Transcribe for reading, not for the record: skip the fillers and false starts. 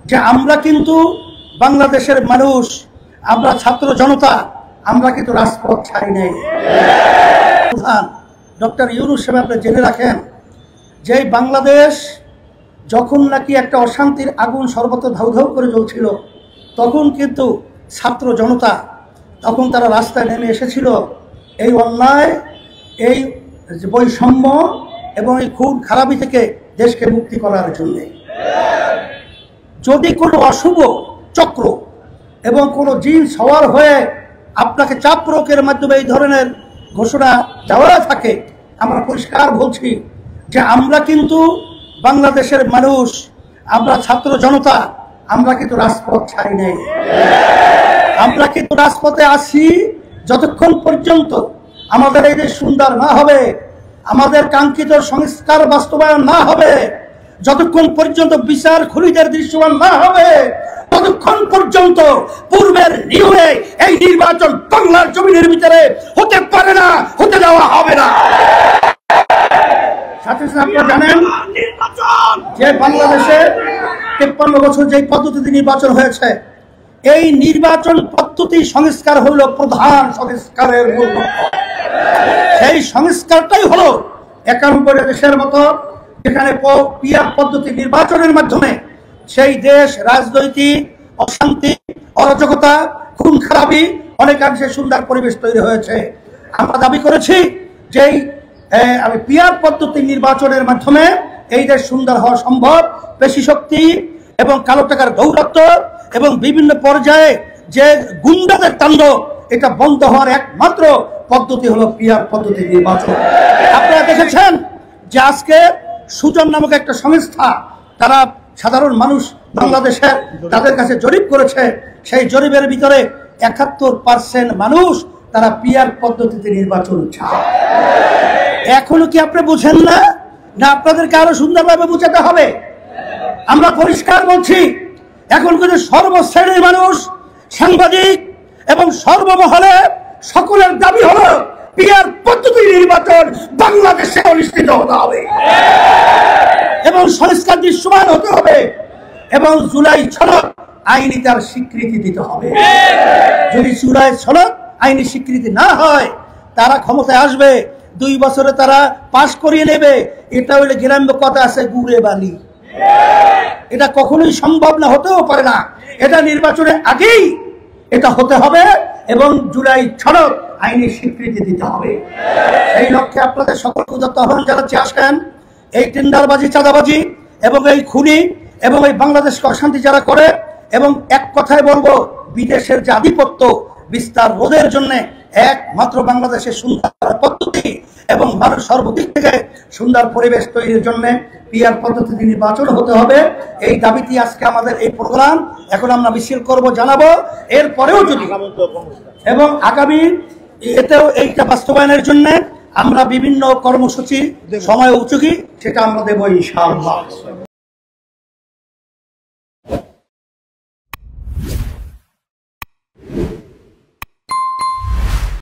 যে আমরা কিন্তু বাংলাদেশের মানুষ, আমরা ছাত্র জনতা, আমরা কিন্তু রাজপথ ছাড়ি নাই। প্রধান ডক্টর ইউনূস সাহেব, আপনি জেনে রাখেন যে বাংলাদেশ যখন নাকি একটা অশান্তির আগুন সর্বত্র ধাউ ধাউ করে জ্বলছিল, তখন কিন্তু ছাত্র জনতা তখন তারা রাস্তায় নেমে এসেছিল এই অন্যায়, এই বৈষম্য এবং এই খুন খারাপি থেকে দেশকে মুক্তি করার জন্য। যদি কোনো অশুভ চক্র এবং কোনো জিন সওয়ার হয়ে আপনাকে চাপ প্রয়োগের মাধ্যমে এই ধরনের ঘোষণা দেওয়া থাকে, আমরা পরিষ্কার বলছি যে আমরা কিন্তু বাংলাদেশের মানুষ, আমরা ছাত্র জনতা, আমরা কিন্তু রাজপথ ছাড়ি নাই। আমরা কিন্তু রাজপথে আসি যতক্ষণ পর্যন্ত আমাদের এই দেশ সুন্দর না হবে, আমাদের কাঙ্ক্ষিত সংস্কার বাস্তবায়ন না হবে, যতক্ষণ পর্যন্ত বিচার খুনিদের দৃশ্যমান না হবে, ততক্ষণ পর্যন্ত পূর্বের নিয়মে এই নির্বাচন বাংলার জমিনের ভিতরে হতে পারে না, হতে দেওয়া হবে না। সাথে সাথে আপনারা জানেন যে বাংলাদেশে 53 বছর যে পদ্ধতিতে নির্বাচন হয়েছে, এই নির্বাচন পদ্ধতি সংস্কার হল প্রধান সংস্কারের মূল লক্ষ্য। সেই সংস্কারটাই হলো 91 দেশের মতো যেখানে পিআর পদ্ধতি নির্বাচনের মাধ্যমে সেই দেশ রাজনৈতিক অশান্তি, অরাজকতা, খুন খারাপি অনেকাংশে সুন্দর পরিবেশ তৈরি হয়েছে। আমরা দাবি করেছি যে পিআর পদ্ধতি নির্বাচনের মাধ্যমে এই দেশ সুন্দর হওয়া সম্ভব। পেশি শক্তি এবং কালো টাকার দৌরাত্ম্য এবং বিভিন্ন পর্যায়ে যে গুন্ডাদের তাণ্ডব, এটা বন্ধ হওয়ার একমাত্র পদ্ধতি হলো পিআর পদ্ধতি নির্বাচন। আপনারা দেখেছেন যে আজকে সুজন নামক একটা সংস্থা, তারা সাধারণ মানুষ বাংলাদেশের তাদের কাছে জরিপ করেছে, সেই জরিপের ভিতরে 71% মানুষ তারা পিআর পদ্ধতিতে নির্বাচন চায়। এখনো কি আপনি বুঝেন না? না আপনাদেরকে আরো সুন্দরভাবে বুঝাতে হবে? আমরা পরিষ্কার বলছি, এখন কিন্তু সর্বশ্রেণীর মানুষ, সাংবাদিক এবং সর্বমহলে সকলের দাবি হলো পিআর পদ্ধতি নির্বাচন বাংলাদেশে অনুষ্ঠিত হতে হবে এবং সংস্কার দৃশ্যমান হতে হবে এবং জুলাই সনদ আইনি তার স্বীকৃতি দিতে হবে। যদি জুলাই সনদ আইনি স্বীকৃতি না হয়, তারা ক্ষমতায় আসবে, 2 বছরে তারা পাশ করিয়ে নেবে। এটা হইলে গ্রাম্য কথা আছে, গুড়ে বালি। এটা কখনোই সম্ভব না, হতেও পারে না। এটা নির্বাচনের আগেই এটা হতে হবে এবং জুলাই সনদ আইনি স্বীকৃতি দিতে হবে। এই লক্ষ্যে আপনাদের সকলকে উদাত্ত আহ্বান জানাচ্ছি, আসেন এই টেন্ডারবাজি, চাঁদাবাজি এবং এই খুনি এবং এই বাংলাদেশকে অশান্তি যারা করে, এবং এক কথায় বলবো বিদেশের যে আধিপত্য বিস্তার রোধের জন্য একমাত্র বাংলাদেশের সুন্দর পদ্ধতি এবং মানুষ সর্বদিক থেকে সুন্দর পরিবেশ তৈরির জন্য পিআর পদ্ধতিতে নির্বাচন হতে হবে। এই দাবিটি আজকে আমাদের এই প্রোগ্রাম। এখন আমরা মিছিল করব, জানাবো। এরপরেও যদি এবং আগামী এতেও এইটা বাস্তবায়নের জন্য আমরা বিভিন্ন কর্মসূচি সময় উচুকি সেটা আমরা দেবো ইনশাআল্লাহ।